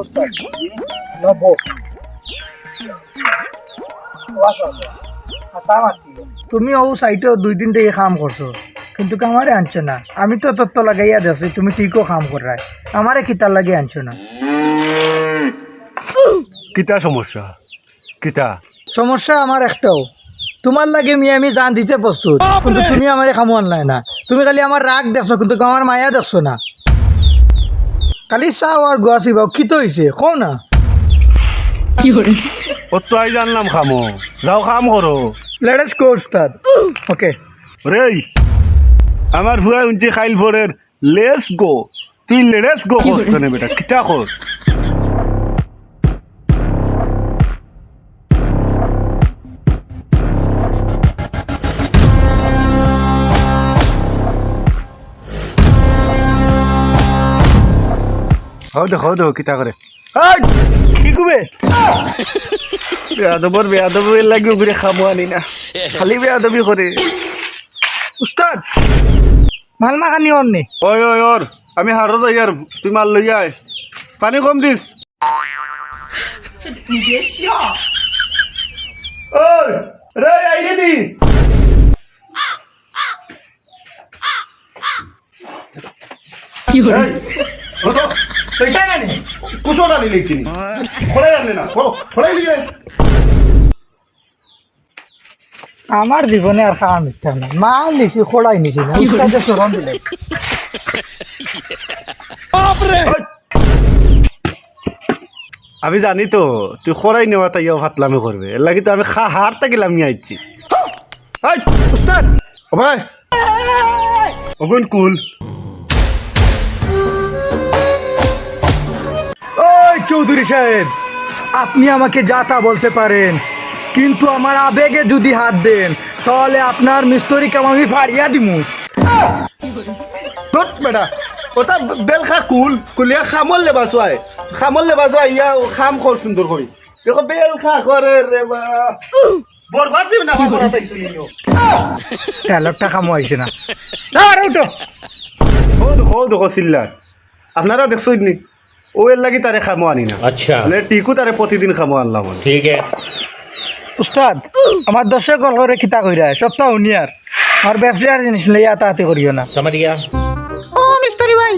ওস্তাদ নবো তুমি ও সাইটে 2-3 থেকে কাম করছো কিন্তু আমারে আনছো না। আমি তো তত্ত্ব লাগাইয়া দেখছি তুমি ঠিকও কাম করাই, আমারে কিতার লাগে আনছো না। কিতা সমস্যা? কিতা সমস্যা আমার একটাও, তোমার লাগে আমি জান দিতে প্রস্তুত, কিন্তু তুমি আমারে কামো আনলাই না। তুমি খালি আমার রাগ দেখছো কিন্তু আমার মায়া দেখছো না। খালি চাও আর গোয়া চিবাও, কি তো হয়েছে কও না। ও তো আই জানলাম খামো, যাও কাম করো। লেটস গো উস্তাদ। ওকে রেই আমার ভুয়া উঞ্চি খাইল ভোরের লেটস গো, তুই লেটস গো কস কেনে বেটা, কিতা কর? হও দেখো কিতা করে। কি কবে বেয়াদবের লাগি ঘুরে খামো আনি না, খালি বেয়াদবি করে। উস্তাদ মালমা খানি অন্যে ওই ওর আমি হারো যাই আর তুই মাল লই আয়, পানি কম দিস। ওই রে আইরে দি কি হলো হতো এটা না নে কুসো ডালি লইতিনি খড়াই আনলে না, খড়াই লিয়ে আমার জীবনে আর খাওয়া মিথ্যা না। মাল নিছি খোলাই নিছি না, উস্তাদে সরম দিলে। আমি জানি তো তুই খড়াই নেওয়া তাইও ফাতলামি করবে, এর লাগি তো আমি হার তাকিলাম নিয়ে আইছি। উস্তাদ ও ভাই অগুন কুল ওই চৌধুরী সাহেব, আপনি আমাকে যা তা বলতে পারেন, কিন্তু আমার আবেগে যদি হাত দেন তাহলে আপনার মিস্তরি কাম আমি ফাড়িয়া দিমু। তোর বেটা ওটা বেলখা কুলিয়া খামল লেবাস আয়, খামল লেবাস ইয়া খাম কর সুন্দর করি। দেখো বেলখা করে রে বা বরবাদ যাবে না আমার কথা তাইছো নিও। তেলটা খামো আইছে না। আরে উঠো দেখো চিল্লা আপনারা দেখছই নি, ও এর লাগি তারে খামো আনি না। अच्छा টিকু তারে প্রতিদিন খামো আনলাম। ठीक है। উস্তাদ আমার দশে কল করে কিতা কইরা সপ্তাহ উনিয়ার আর ব্যবসার জিনিস লইয়া তাতে করিও না। समझ गया। ও মিস্তরি ভাই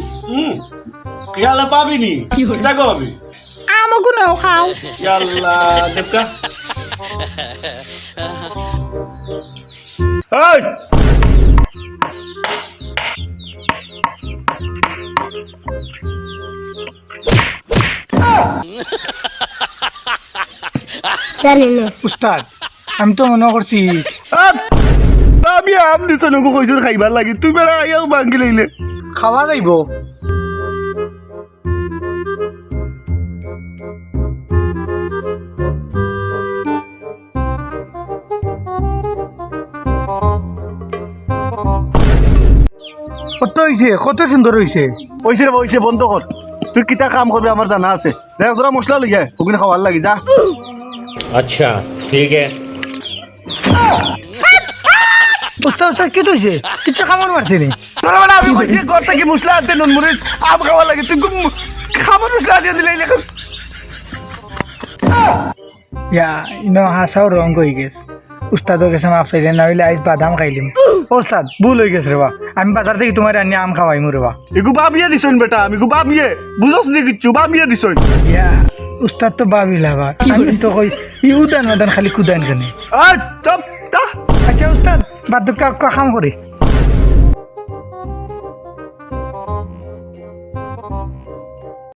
ইয়ালা পাবিনি কিতা কবি আমাকে নাও খাও। ইয়াল্লা দেবকা এই উস্তাদ আমি তো মনে করছি আমি আম দিছ নগো কইছো খাইবার লাগি, তুই বেড়া আইয়াও ভাঙ্গি লইলে। খাওয়া যাইব। কত হয়েছে, কত সুন্দর হয়েছে। ওইছে রে ওইছে, বন্ধ কর। তুই কিতা কাম করবি আমার জানা আছে, যা জোরা মশলা লই যায় ওগুলো খাওয়ার লাগি যা। अच्छा ठीक है। উস্তাদ উস্তাদ কি হয়েছে? কিছু খাবার মারছে নি? তোর মানে আমি কইছি ঘর থেকে মশলা আনতে নুন মরিচ আম খাওয়ার লাগি, তুই খাবার মশলা আনিয়ে দিলে এখন। ইয়া ইনো হাসাও রং হয়ে গেছে। উস্তাদও গেছে মাফ চাইলে, না হইলে আইজ বাদাম খাইলিম। ওস্তাদ ভুল হয়ে গেছে রেবা, আমি বাজার থেকে তোমার আনি আম খাওয়াইমু রেবা। এগু বাবিয়ে দিছইন বেটা, আমি গু বাবিয়ে বুঝছ নি কিচ্ছু, বাবিয়ে দিছইন। ইয়া উস্তাদ তো বাবিলা বা আমি তো কই ই উদান উদান খালি কুদান কেনে। আই চপ তা আচ্ছা উস্তাদ বাদ কাম করি।